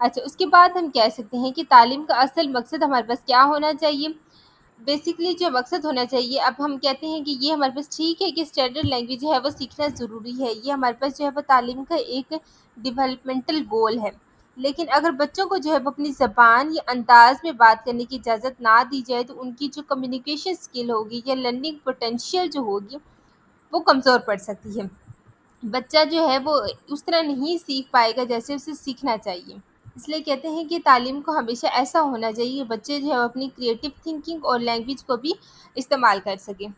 اچھا، اس کے بعد ہم کہہ سکتے ہیں کہ تعلیم کا اصل مقصد ہمارے پاس کیا ہونا چاہیے؟ بیسکلی جو مقصد ہونا چاہیے، اب ہم کہتے ہیں کہ یہ ہمارے پاس ٹھیک ہے کہ اسٹینڈرڈ لینگویج جو ہے وہ سیکھنا ضروری ہے، یہ ہمارے پاس جو ہے وہ تعلیم کا ایک ڈیولپمنٹل گول ہے، لیکن اگر بچوں کو جو ہے وہ اپنی زبان یا انداز میں بات کرنے کی اجازت نہ دی جائے تو ان کی جو کمیونیکیشن اسکل ہوگی یا لرننگ پوٹینشیل جو ہوگی وہ کمزور پڑ سکتی ہے۔ بچہ جو ہے وہ اس طرح نہیں سیکھ پائے گا جیسے اسے سیکھنا چاہیے۔ اس لیے کہتے ہیں کہ تعلیم کو ہمیشہ ایسا ہونا چاہیے کہ بچے جو ہے اپنی کریٹو تھنکنگ اور لینگویج کو بھی استعمال کر سکیں۔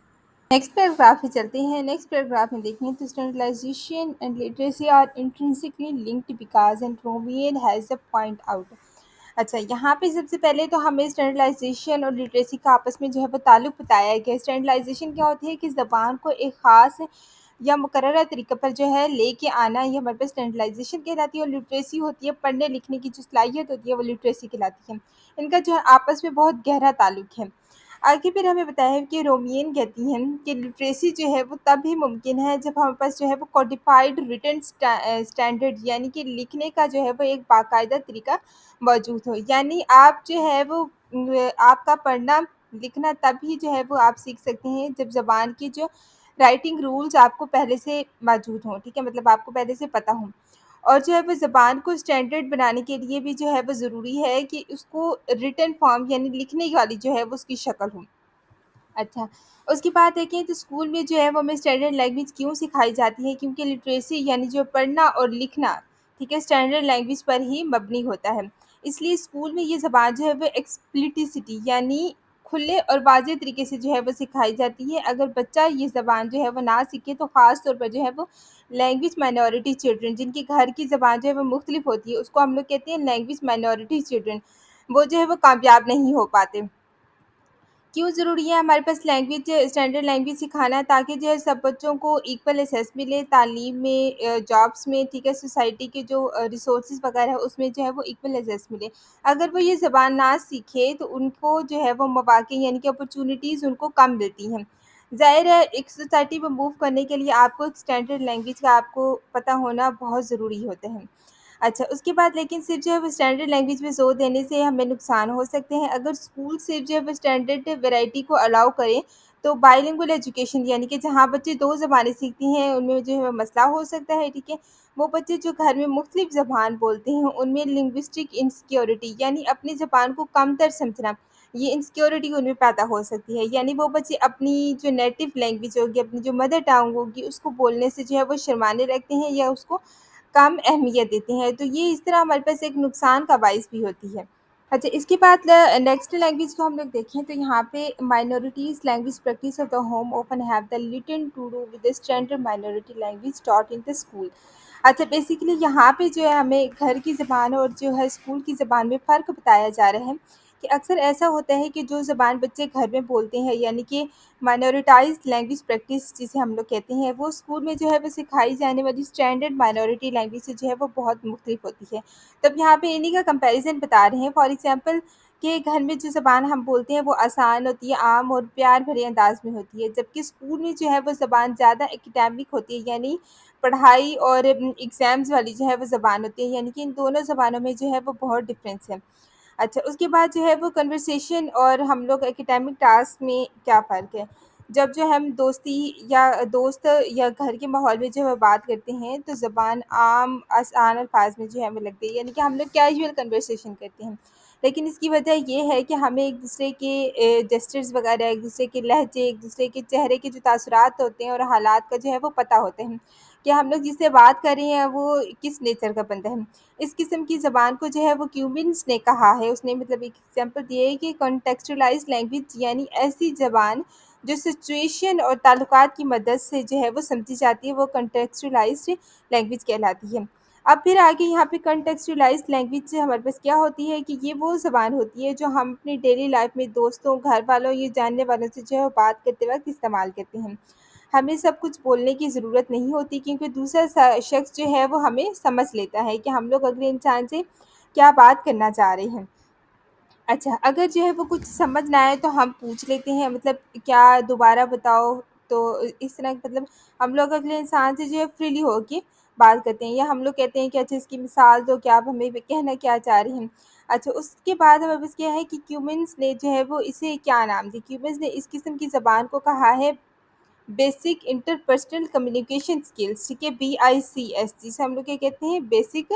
نیکسٹ پیراگراف میں چلتے ہیں۔ نیکسٹ پیراگراف میں دیکھیں تو standardization and literacy are intrinsically linked because and Romaine has point out. اچھا، یہاں پہ سب سے پہلے تو ہمیں اسٹینڈرڈائزیشن اور لٹریسی کا آپس میں جو ہے وہ تعلق بتایا گیا۔ اسٹینڈرڈائزیشن کیا ہوتی ہے کہ زبان کو ایک خاص یا مقررہ طریقے پر جو ہے لے کے آنا، یہ ہمارے پاس اسٹینڈرڈائزیشن کہلاتی ہے، اور لٹریسی ہوتی ہے پڑھنے لکھنے کی جو صلاحیت ہوتی ہے وہ لٹریسی کہلاتی ہے۔ ان کا جو ہے آپس میں بہت گہرا تعلق ہے۔ آگے پھر ہمیں بتایا ہے کہ رومین کہتی ہیں کہ لٹریسی جو ہے وہ تب ہی ممکن ہے جب ہمارے پاس جو ہے وہ کوڈیفائڈ ریٹن اسٹینڈرڈ یعنی کہ لکھنے کا جو ہے وہ ایک باقاعدہ طریقہ موجود ہو، یعنی آپ جو ہے وہ آپ کا پڑھنا لکھنا تب ہی جو ہے وہ آپ سیکھ سکتے ہیں جب زبان کی جو رائٹنگ رولز آپ کو پہلے سے موجود ہوں، ٹھیک ہے، مطلب آپ کو پہلے سے پتہ ہوں، اور جو ہے وہ زبان کو اسٹینڈرڈ بنانے کے لیے بھی جو ہے وہ ضروری ہے کہ اس کو ریٹن فارم یعنی لکھنے والی جو ہے وہ اس کی شکل ہو۔ اچھا، اس کی بات ہے کہ تو اسکول میں جو ہے وہ ہمیں اسٹینڈرڈ لینگویج کیوں سکھائی جاتی ہے؟ کیونکہ لٹریسی یعنی جو پڑھنا اور لکھنا، ٹھیک ہے، اسٹینڈرڈ لینگویج پر ہی مبنی ہوتا ہے۔ اس لیے اسکول میں یہ زبان جو ہے وہ ایکسپلیسٹی یعنی کھلے اور واضح طریقے سے جو ہے وہ سکھائی جاتی ہے۔ اگر بچہ یہ زبان جو ہے وہ نہ سیکھے تو خاص طور پر جو ہے وہ لینگویج مائنورٹی چلڈرن، جن کی گھر کی زبان جو ہے وہ مختلف ہوتی ہے، اس کو ہم لوگ کہتے ہیں لینگویج مائنورٹی چلڈرن، وہ جو ہے وہ کامیاب نہیں ہو پاتے۔ کیوں ضروری ہے ہمارے پاس لینگویج اسٹینڈرڈ لینگویج سکھانا؟ تاکہ جو ہے سب بچوں کو ایکول ایسیس ملے تعلیم میں، جابس میں، ٹھیک ہے، سوسائٹی کے جو ریسورسز وغیرہ ہے اس میں جو ہے وہ ایکول ایسیس ملے۔ اگر وہ یہ زبان نہ سیکھے تو ان کو جو ہے وہ مواقع یعنی کہ اپرچونیٹیز ان کو کم ملتی ہیں۔ ظاہر ہے ایک سوسائٹی میں موو کرنے کے لیے آپ کو ایک اسٹینڈرڈ لینگویج کا آپ کو پتہ ہونا بہت ضروری ہوتا ہے۔ اچھا، اس کے بعد لیکن صرف جو ہے وہ اسٹینڈرڈ لینگویج پہ زور دینے سے ہمیں نقصان ہو سکتے ہیں۔ اگر اسکول صرف جو ہے وہ اسٹینڈرڈ ویرائٹی کو الاؤ کریں تو بائی لنگول ایجوکیشن یعنی کہ جہاں بچے دو زبانیں سیکھتی ہیں ان میں جو ہے وہ مسئلہ ہو سکتا ہے، ٹھیک ہے۔ وہ بچے جو گھر میں مختلف زبان بولتے ہیں ان میں لنگوسٹک انسیکیورٹی یعنی اپنی زبان کو کم تر سمجھنا، یہ انسیکیورٹی ان میں پیدا ہو سکتی ہے، یعنی وہ بچے اپنی جو نیٹو لینگویج ہوگی، اپنی جو مدر ٹنگ ہوگی اس کو بولنے سے جو ہے وہ شرمانے لگتے ہیں یا اس کو کم اہمیت دیتے ہیں، تو یہ اس طرح ہمارے پاس ایک نقصان کا باعث بھی ہوتی ہے۔ اچھا، اس کے بعد نیکسٹ لینگویج کو ہم لوگ دیکھیں تو یہاں پہ minorities language practice of the home often have the little to do with the standard minority language taught in the school. اچھا، بیسیکلی یہاں پہ جو ہے ہمیں گھر کی زبان اور جو ہے اسکول کی زبان میں فرق بتایا جا رہا ہے کہ اکثر ایسا ہوتا ہے کہ جو زبان بچے گھر میں بولتے ہیں یعنی کہ مائنورٹائز لینگویج پریکٹس جسے ہم لوگ کہتے ہیں، وہ اسکول میں جو ہے وہ سکھائی جانے والی اسٹینڈرڈ مائنورٹی لینگویج سے جو ہے وہ بہت مختلف ہوتی ہے۔ تب یہاں پہ انہی کا کمپیریزن بتا رہے ہیں، فار ایگزامپل کہ گھر میں جو زبان ہم بولتے ہیں وہ آسان ہوتی ہے، عام اور پیار بھرے انداز میں ہوتی ہے، جبکہ اسکول میں جو ہے وہ زبان زیادہ اکیڈیمک ہوتی ہے، یعنی پڑھائی اور ایگزامز والی جو ہے وہ زبان ہوتی ہے، یعنی کہ ان دونوں زبانوں میں جو ہے وہ بہت ڈفرینس ہے۔ اچھا، اس کے بعد جو ہے وہ کنورسیشن اور ہم لوگ اکیڈیمک ٹاسک میں کیا فرق ہے؟ جب جو ہم دوستی یا دوست یا گھر کے ماحول میں جو ہے بات کرتے ہیں تو زبان عام آسان الفاظ میں جو ہے ہمیں لگتی ہے، یعنی کہ ہم لوگ کیجول کنورسیشن کرتے ہیں، لیکن اس کی وجہ یہ ہے کہ ہمیں ایک دوسرے کے جسچرز وغیرہ، ایک دوسرے کے لہجے، ایک دوسرے کے چہرے کے جو تاثرات ہوتے ہیں اور حالات کا جو ہے وہ پتہ ہوتے ہیں کہ ہم لوگ جس سے بات کر رہے ہیں وہ کس نیچر کا بندہ ہے۔ اس قسم کی زبان کو جو ہے وہ کیوبنس نے کہا ہے، اس نے مطلب ایک ایگزامپل دی ہے کہ کانٹیکسچوئلائز لینگویج یعنی ایسی زبان جو سچویشن اور تعلقات کی مدد سے جو ہے وہ سمجھی جاتی ہے، وہ کنٹیکسچوئلائزڈ لینگویج کہلاتی ہے۔ اب پھر آگے یہاں پہ کنٹیکسچوئلائزڈ لینگویج سے ہمارے پاس کیا ہوتی ہے کہ یہ وہ زبان ہوتی ہے جو ہم اپنی ڈیلی لائف میں دوستوں، گھر والوں یا جاننے والوں سے جو ہے بات کرتے وقت استعمال کرتے ہیں۔ ہمیں سب کچھ بولنے کی ضرورت نہیں ہوتی کیونکہ دوسرا شخص جو ہے وہ ہمیں سمجھ لیتا ہے کہ ہم لوگ اگلے انسان سے کیا بات کرنا چاہ رہے ہیں۔ اچھا، اگر جو ہے وہ کچھ سمجھ نہ آئے تو ہم پوچھ لیتے ہیں مطلب کیا دوبارہ بتاؤ، تو اس طرح مطلب ہم لوگ اگلے انسان سے جو ہے فریلی ہو کے بات کرتے ہیں، یا ہم لوگ کہتے ہیں کہ اچھا اس کی مثال دو کہ آپ ہمیں کہنا کیا چاہ رہے ہیں۔ اچھا اس کے بعد ہمارے پاس کیا ہے کہ کیومنس نے جو ہے وہ اسے کیا نام دی، کیومنس نے اس قسم کی زبان کو کہا ہے بیسک انٹرپرسنل کمیونیکیشن اسکلس، ٹھیک ہے، BICS، جسے ہم لوگ کیا کہتے ہیں، بیسک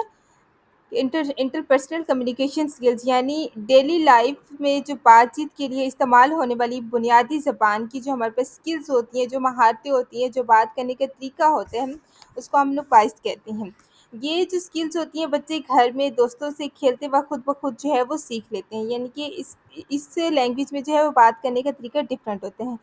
انٹرپرسنل کمیونیکیشن اسکلز، یعنی ڈیلی لائف میں جو بات چیت کے لیے استعمال ہونے والی بنیادی زبان کی جو ہمارے پاس اسکلز ہوتی ہیں، جو مہارتیں ہوتی ہیں، جو بات کرنے کا طریقہ ہوتا ہے، اس کو ہم لوگ وائس کہتے ہیں۔ یہ جو اسکلز ہوتی ہیں بچے گھر میں دوستوں سے کھیلتے وقت خود بخود جو ہے وہ سیکھ لیتے ہیں، یعنی کہ اس لینگویج میں جو ہے وہ بات کرنے کا طریقہ ڈفرینٹ ہوتے ہیں۔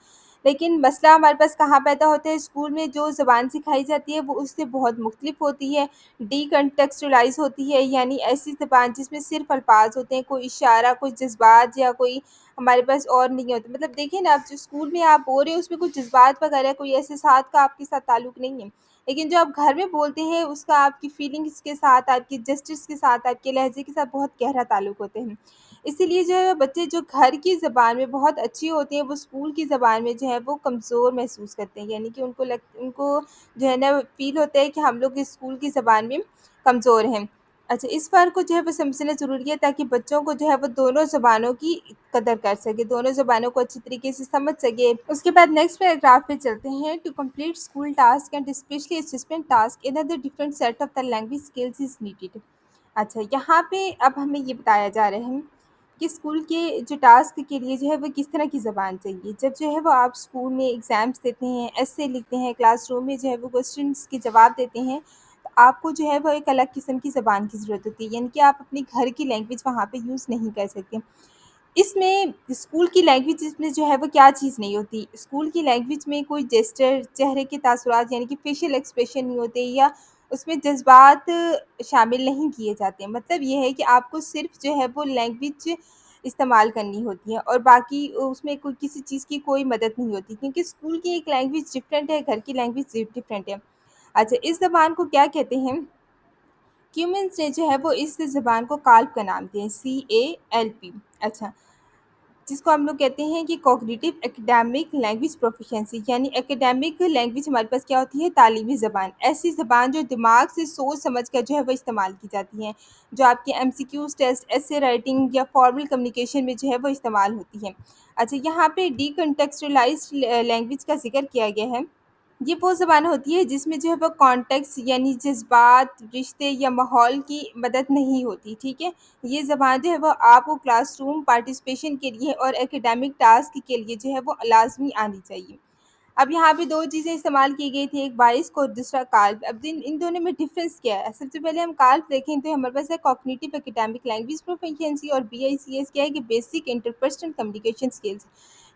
لیکن مسئلہ ہمارے پاس کہاں پیدا ہوتا ہے، اسکول میں جو زبان سکھائی جاتی ہے وہ اس سے بہت مختلف ہوتی ہے، ڈی کنٹیکسچولائز ہوتی ہے، یعنی ایسی زبان جس میں صرف الفاظ ہوتے ہیں، کوئی اشارہ، کوئی جذبات یا کوئی ہمارے پاس اور نہیں ہوتا۔ مطلب دیکھیں نا، آپ جو اسکول میں آپ بول رہے ہیں اس میں کوئی جذبات وغیرہ کوئی احساسات کا آپ کے ساتھ تعلق نہیں ہے، لیکن جو آپ گھر میں بولتے ہیں اس کا آپ کی فیلنگس کے ساتھ، آپ کی جسٹس کے ساتھ، آپ کے لہجے کے ساتھ بہت گہرا تعلق ہوتے ہیں۔ اسی لیے جو ہے بچے جو گھر کی زبان میں بہت اچھی ہوتی ہیں وہ اسکول کی زبان میں جو ہے وہ کمزور محسوس کرتے ہیں، یعنی کہ ان کو جو ہے نا فیل ہوتا ہے کہ ہم لوگ اسکول کی زبان میں کمزور ہیں۔ اچھا اس فرق کو جو ہے وہ سمجھنا ضروری ہے تاکہ بچوں کو جو ہے وہ دونوں زبانوں کی قدر کر سکے، دونوں زبانوں کو اچھی طریقے سے سمجھ سکے۔ اس کے بعد نیکسٹ پیراگراف پہ چلتے ہیں۔ To complete school task and specially assessment task another different set of the language skills is needed۔ اچھا یہاں پہ اب ہمیں یہ بتایا جا رہا ہے کہ اسکول کے جو ٹاسک کے لیے جو ہے وہ کس طرح کی زبان چاہیے۔ جب جو ہے وہ آپ اسکول میں ایگزامس دیتے ہیں، ایسے لکھتے ہیں، کلاس روم میں جو ہے وہ کوسچنس کے جواب دیتے ہیں، تو آپ کو جو ہے وہ ایک الگ قسم کی زبان کی ضرورت ہوتی ہے، یعنی کہ آپ اپنے گھر کی لینگویج وہاں پہ یوز نہیں کر سکتے۔ اس میں اسکول کی لینگویج میں جو ہے وہ کیا چیز نہیں ہوتی، اسکول کی لینگویج میں کوئی جیسچر، چہرے کے تاثرات یعنی کہ فیشل ایکسپریشن نہیں ہوتے، یا اس میں جذبات شامل نہیں کیے جاتے۔ مطلب یہ ہے کہ آپ کو صرف جو ہے وہ لینگویج استعمال کرنی ہوتی ہے اور باقی اس میں کوئی کسی چیز کی کوئی مدد نہیں ہوتی، کیونکہ اسکول کی ایک لینگویج ڈفرینٹ ہے، گھر کی لینگویج ڈفرینٹ ہے۔ اچھا اس زبان کو کیا کہتے ہیں، کیومنس نے جو ہے وہ اس زبان کو کالپ کا نام دیا ہے، CALP۔ اچھا جس کو ہم لوگ کہتے ہیں کہ کوگنیٹیو ایکیڈیمک لینگویج پروفیشنسی، یعنی ایکیڈیمک لینگویج ہمارے پاس کیا ہوتی ہے، تعلیمی زبان، ایسی زبان جو دماغ سے سوچ سمجھ کر جو ہے وہ استعمال کی جاتی ہیں، جو آپ کے MCQs ٹیسٹ، ایسے رائٹنگ یا فارمل کمیونیکیشن میں جو ہے وہ استعمال ہوتی ہے۔ اچھا یہاں پہ ڈی کنٹیکسچولائزڈ لینگویج کا ذکر کیا گیا ہے۔ یہ وہ زبان ہوتی ہے جس میں جو ہے وہ کانٹیکس یعنی جذبات، رشتے یا ماحول کی مدد نہیں ہوتی، ٹھیک ہے۔ یہ زبان جو ہے وہ آپ کو کلاس روم پارٹیسپیشن کے لیے اور ایکیڈیمک ٹاسک کے لیے جو ہے وہ لازمی آنی چاہیے۔ اب یہاں پہ دو چیزیں استعمال کی گئی تھی، ایک بائسک اور دوسرا کالپ۔ اب ان دونوں میں ڈفرینس کیا ہے، سب سے پہلے ہم کالپ دیکھیں تو ہمارے پاس ہے کوگنیٹیو ایکیڈیمک لینگویج پروفیشنسی، اور BICS کیا ہے کہ بیسک انٹرپرسنل کمیونیکیشن اسکلز۔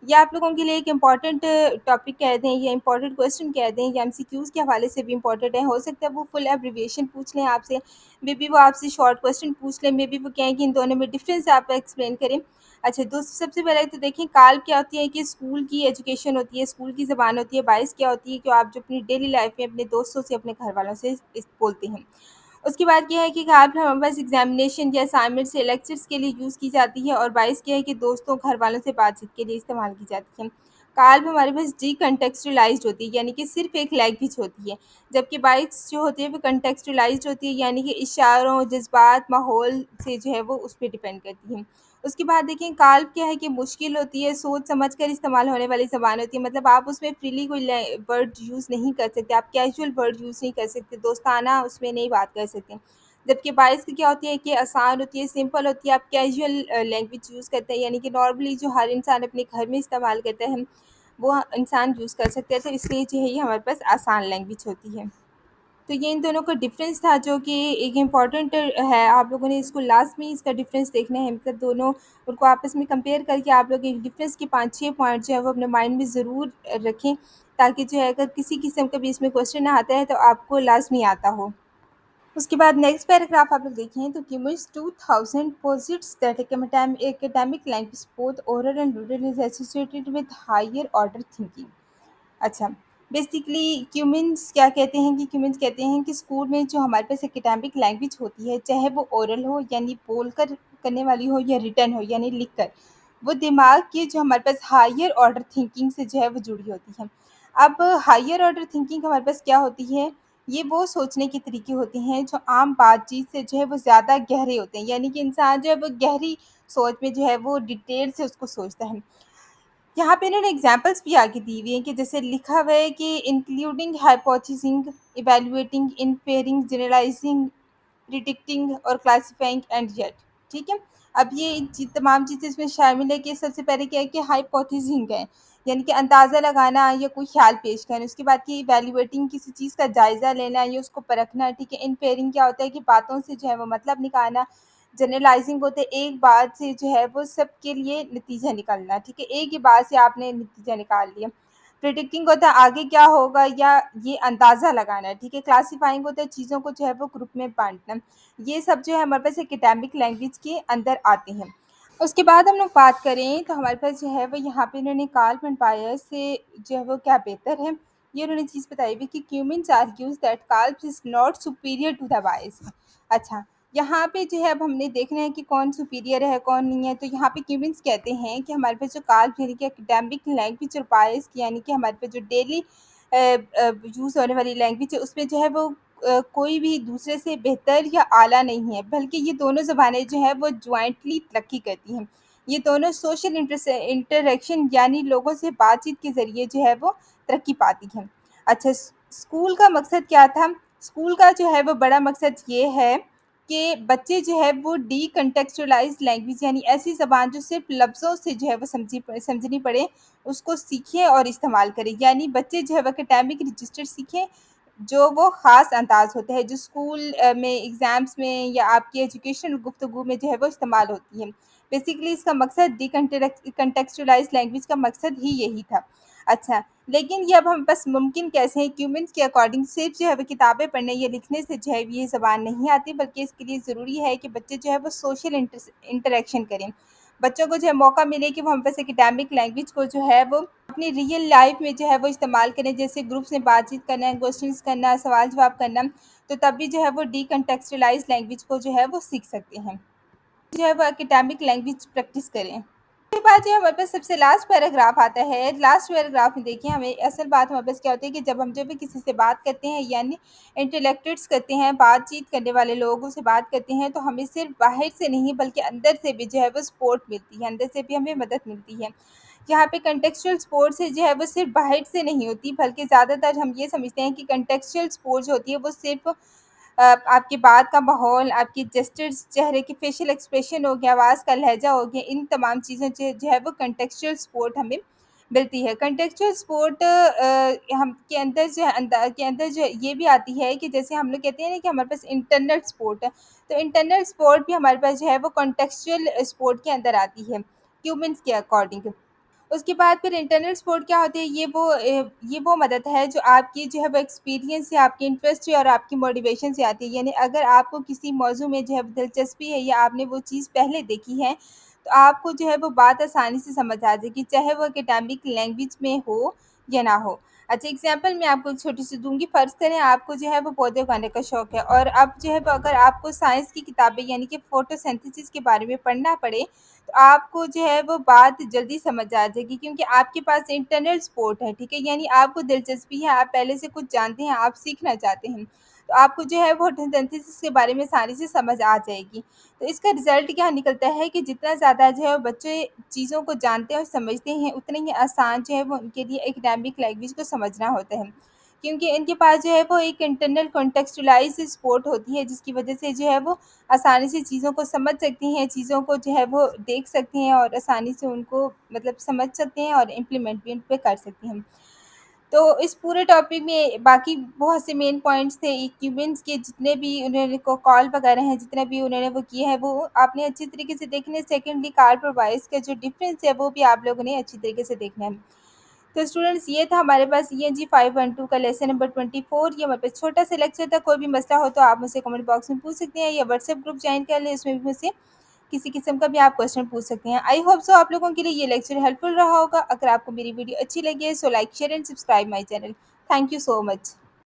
یہ آپ لوگوں کے لیے ایک امپورٹنٹ ٹاپک کہہ دیں یا امپورٹنٹ کویسچن کہہ دیں، یا MCQs کے حوالے سے بھی امپورٹنٹ ہے، ہو سکتا ہے وہ فل ایبریویشن پوچھ لیں آپ سے، مے بی وہ آپ سے شارٹ کویسچن پوچھ لیں، مے بی وہ کہیں کہ ان دونوں میں ڈفرینس آپ ایکسپلین کریں۔ اچھا سب سے پہلے تو دیکھیں کالپ کیا ہوتی ہے، کہ اسکول کی ایجوکیشن ہوتی ہے، اسکول کی زبان ہوتی ہے۔ بائس کیا ہوتی ہے، کہ آپ جو اپنی ڈیلی لائف میں اپنے دوستوں سے، اپنے گھر والوں سے بولتے ہیں۔ اس کے بعد کیا ہے کہ کالپ ہمارے پاس ایگزامینیشن یا اسائنمنٹ سے لیکچرز کے لیے یوز کی جاتی ہے، اور بائس کیا ہے کہ دوستوں گھر والوں سے بات چیت کے لیے استعمال کی جاتی ہے۔ کالپ ہمارے پاس ڈی کنٹیکسچولائزڈ ہوتی ہے، یعنی کہ صرف ایک لینگویج ہوتی ہے، جبکہ بائٹس جو ہوتی ہے وہ کنٹیکسچولائزڈ ہوتی ہے، یعنی کہ اشاروں، جذبات، ماحول سے جو ہے وہ اس پہ ڈیپینڈ کرتی ہے۔ اس کے بعد دیکھیں کالپ کیا ہے کہ مشکل ہوتی ہے، سوچ سمجھ کر استعمال ہونے والی زبان ہوتی ہے، مطلب آپ اس میں فریلی کوئی ورڈ یوز نہیں کر سکتے، آپ کیجول ورڈ یوز نہیں کر سکتے، دوستانہ اس میں نہیں بات کر سکتے۔ جبکہ بائس کی کیا ہوتی ہے کہ آسان ہوتی ہے، سمپل ہوتی ہے، آپ کیجول لینگویج یوز کرتے ہیں، یعنی کہ نارملی جو ہر انسان اپنے گھر میں استعمال کرتا ہے وہ انسان یوز کر سکتے ہیں، تو اس لیے جو ہے یہ ہمارے پاس آسان لینگویج ہوتی ہے۔ تو یہ ان دونوں کا ڈفرینس تھا جو کہ ایک امپورٹنٹ ہے، آپ لوگوں نے اس کو لازمی اس کا ڈفرینس دیکھنا ہے، مطلب دونوں ان کو آپس میں کمپیئر کر کے آپ لوگ ایک ڈفرینس کے 5-6 پوائنٹ جو ہے وہ اپنے مائنڈ میں ضرور رکھیں، تاکہ جو ہے اگر کسی قسم کا بھی اس میں کویسچن آتا ہے تو آپ کو لازمی آتا ہو۔ اس کے بعد نیکسٹ پیراگراف آپ لوگ دیکھیں تو کیومنس 2000 posits that academic language both oral and written is associated with higher order thinking۔ اچھا بیسیکلی کیومنس کیا کہتے ہیں، کہ کیومنس کہتے ہیں کہ اسکول میں جو ہمارے پاس اکیڈیمک لینگویج ہوتی ہے، چاہے وہ اورل ہو یعنی بول کر کرنے والی ہو، یا ریٹن ہو یعنی لکھ کر، وہ دماغ کی جو ہمارے پاس ہائر آرڈر تھنکنگ سے جو ہے وہ جڑی ہوتی ہے۔ اب ہائر آرڈر تھنکنگ ہمارے پاس کیا ہوتی ہے، یہ وہ سوچنے کے طریقے ہوتے ہیں جو عام بات چیت سے جو ہے وہ زیادہ گہرے ہوتے ہیں، یعنی کہ انسان جو ہے وہ گہری سوچ میں جو ہے وہ ڈیٹیل سے اس کو سوچتا ہے۔ یہاں پہ انہوں نے ایگزامپلس بھی آگے دی ہوئی ہیں کہ جیسے لکھا ہوا ہے کہ انکلوڈنگ ہائپوتھیسنگ، ایویلویٹنگ، انفیئرنگ، جنرلائزنگ، پریڈکٹنگ اور کلاسیفائنگ اینڈ یٹ، ٹھیک ہے۔ اب یہ تمام چیزیں اس میں شامل ہے کہ سب سے پہلے کیا ہے کہ ہائپوتھیسنگ ہے، یعنی کہ اندازہ لگانا یا کوئی خیال پیش کرنا، اس کے بعد کی ایویلویٹنگ کسی چیز کا جائزہ لینا یا اس کو پرکھنا، ٹھیک ہے۔ انفیئرنگ کیا ہوتا ہے کہ باتوں سے جو ہے وہ مطلب نکالنا، جنرلائزنگ ہوتے ہے ایک بات سے جو ہے وہ سب کے لیے نتیجہ نکالنا، ٹھیک ہے، ایک ہی بات سے آپ نے نتیجہ نکال لیا۔ پریڈکٹنگ ہوتا ہے آگے کیا ہوگا یا یہ اندازہ لگانا ہے، ٹھیک ہے۔ کلاسیفائنگ ہوتا ہے چیزوں کو جو ہے وہ گروپ میں بانٹنا۔ یہ سب جو ہے ہمارے پاس اکیڈیمک لینگویج کے اندر آتے ہیں۔ اس کے بعد ہم لوگ بات کریں تو ہمارے پاس جو ہے وہ یہاں پہ انہوں نے کارل وینپائر سے جو ہے وہ کیا بہتر ہے، یہ انہوں نے چیز بتائی ہوئی کہ کیومنس آرگیوز دیٹ کارل is not superior to the BICS. اچھا، یہاں پہ جو ہے اب ہم نے دیکھنا ہے کہ کون سپیریئر ہے کون نہیں ہے، تو یہاں پہ کیومنس کہتے ہیں کہ ہمارے پاس جو کارل یعنی کہ اکیڈیمک لینگویج اور پائس یعنی کہ ہمارے پاس جو ڈیلی یوز ہونے والی لینگویج ہے اس میں جو ہے وہ کوئی بھی دوسرے سے بہتر یا اعلیٰ نہیں ہے، بلکہ یہ دونوں زبانیں جو ہے وہ جوائنٹلی ترقی کرتی ہیں۔ یہ دونوں سوشل انٹریکشن یعنی لوگوں سے بات چیت کے ذریعے جو ہے وہ ترقی پاتی ہیں۔ اچھا، اسکول کا مقصد کیا تھا؟ اسکول کا جو ہے وہ بڑا مقصد یہ ہے کہ بچے جو ہے وہ ڈی کنٹیکسچرلائز لینگویج یعنی ایسی زبان جو صرف لفظوں سے جو ہے وہ سمجھنی پڑے اس کو سیکھیں اور استعمال کریں، یعنی بچے جو ہے وہ اکیڈیمک رجسٹر سیکھیں جو وہ خاص انداز ہوتے ہیں جو اسکول میں ایگزامس میں یا آپ کی ایجوکیشن گفتگو میں جو ہے وہ استعمال ہوتی ہیں۔ بیسیکلی اس کا مقصد ڈی کنٹیکسچرلائز لینگویج کا مقصد ہی یہی تھا۔ اچھا، لیکن یہ اب ہم بس ممکن کیسے ہیں؟ کیومنس کے اکارڈنگ صرف جو ہے وہ کتابیں پڑھنے یا لکھنے سے جو ہے یہ زبان نہیں آتی، بلکہ اس کے لیے ضروری ہے کہ بچے جو ہے وہ سوشل انٹریکشن کریں۔ بچوں کو جو ہے موقع ملے کہ وہ ہم بس اکیڈیمک لینگویج کو جو ہے وہ اپنی ریئل لائف میں جو ہے وہ استعمال کریں، جیسے گروپ سے بات چیت کرنا، کوشچنس کرنا، سوال جواب کرنا، تو تب بھی جو ہے وہ ڈی کنٹیکسچرلائز لینگویج کو جو ہے وہ سیکھ سکتے ہیں، جو ہے وہ اکیڈیمک لینگویج پریکٹس کریں۔ اس کے بعد جو ہمارے پاس سب سے لاسٹ پیراگراف آتا ہے۔ لاسٹ پیراگراف میں دیکھیں ہمیں اصل بات ہمارے پاس کیا ہوتی ہے کہ جب ہم جو بھی کسی سے بات کرتے ہیں یعنی انٹلیکٹڈس کرتے ہیں، بات چیت کرنے والے لوگوں سے بات کرتے ہیں، تو ہمیں صرف باہر سے نہیں بلکہ اندر سے بھی جو ہے وہ سپورٹ ملتی ہے، اندر سے بھی ہمیں مدد ملتی ہے۔ یہاں پہ کنٹیکسچل سپورٹ سے جو ہے وہ صرف باہر سے نہیں ہوتی، بلکہ زیادہ تر ہم یہ سمجھتے ہیں کہ کنٹیکسچل سپورٹ جو ہوتی ہے وہ صرف آپ کی بات کا ماحول، آپ کی جسٹرز، چہرے کی فیشل ایکسپریشن ہو گیا، آواز کا لہجہ ہو گیا، ان تمام چیزیں جو ہے وہ کنٹیکسچل سپورٹ ہمیں ملتی ہے۔ کنٹیکسچل سپورٹ ہم کے اندر جو ہے یہ بھی آتی ہے کہ جیسے ہم لوگ کہتے ہیں نا کہ ہمارے پاس انٹرنل سپورٹ ہے، تو انٹرنل سپورٹ بھی ہمارے پاس جو ہے وہ کنٹیکسچل سپورٹ کے اندر آتی ہے کیومنس کے اکارڈنگ۔ اس کے بعد پھر انٹرنل سپورٹ کیا ہوتی ہے؟ یہ وہ مدد ہے جو آپ کی جو ہے وہ ایکسپیرینس سے، آپ کی انٹرسٹ سے اور آپ کی موٹیویشن سے آتی ہے، یعنی اگر آپ کو کسی موضوع میں جو ہے دلچسپی ہے یا آپ نے وہ چیز پہلے دیکھی ہے تو آپ کو جو ہے وہ بات آسانی سے سمجھ آ جائے گی، چاہے وہ اکیڈیمک لینگویج میں ہو یا نہ ہو۔ اچھا، ایگزامپل میں آپ کو چھوٹی سی دوں گی۔ فرض کریں آپ کو جو ہے وہ پودے اگانے کا شوق ہے اور اب جو ہے وہ اگر آپ کو سائنس کی کتابیں یعنی کہ فوٹو سینتھسس کے بارے میں پڑھنا پڑے تو آپ کو جو ہے وہ بات جلدی سمجھ آ جائے گی، کیونکہ آپ کے پاس انٹرنل سپورٹ ہے، ٹھیک ہے، یعنی آپ کو دلچسپی ہے، آپ پہلے سے کچھ جانتے ہیں، آپ سیکھنا چاہتے ہیں، تو آپ کو جو ہے وہ سینتھسس کے بارے میں آسانی سے سمجھ آ جائے گی۔ تو اس کا رزلٹ کیا نکلتا ہے کہ جتنا زیادہ جو ہے وہ بچے چیزوں کو جانتے ہیں اور سمجھتے ہیں اتنے ہی آسان جو ہے وہ ان کے لیے اکیڈیمک لینگویج کو سمجھنا ہوتا ہے، کیونکہ ان کے پاس جو ہے وہ ایک انٹرنل کنٹیکسچرلائز سپورٹ ہوتی ہے جس کی وجہ سے جو ہے وہ آسانی سے چیزوں کو سمجھ سکتی ہیں، چیزوں کو جو ہے وہ دیکھ سکتے ہیں اور آسانی سے ان کو مطلب سمجھ سکتے ہیں اور امپلیمنٹ بھی ان پہ کر سکتے ہیں۔ تو اس پورے ٹاپک میں باقی بہت سے مین پوائنٹس تھے ایکوپمنٹس کے، جتنے بھی انہوں نے کال وغیرہ ہیں، جتنے بھی انہوں نے وہ کیے ہیں وہ آپ نے اچھی طریقے سے دیکھنے۔ سیکنڈلی کارل اور وائس کا جو ڈفرینس ہے وہ بھی آپ لوگوں نے اچھی طریقے سے دیکھنا ہے۔ تو اسٹوڈنٹس یہ تھا ہمارے پاس ENG 512 کا لیسن نمبر 24۔ یہ ہمارے پاس چھوٹا سا لیکچر تھا، کوئی بھی مسئلہ ہو تو آپ مجھ سے کمنٹ باکس میں پوچھ سکتے ہیں یا واٹس ایپ گروپ جوائن کر لیں، اس میں بھی مجھ سے کسی قسم کا بھی آپ کوشچن پوچھ سکتے ہیں۔ آئی ہوپ سو آپ لوگوں کے لیے یہ لیکچر ہیلپ فل رہا ہوگا۔ اگر آپ کو میری ویڈیو اچھی لگی ہے so like, share and subscribe my channel. Thank you so much.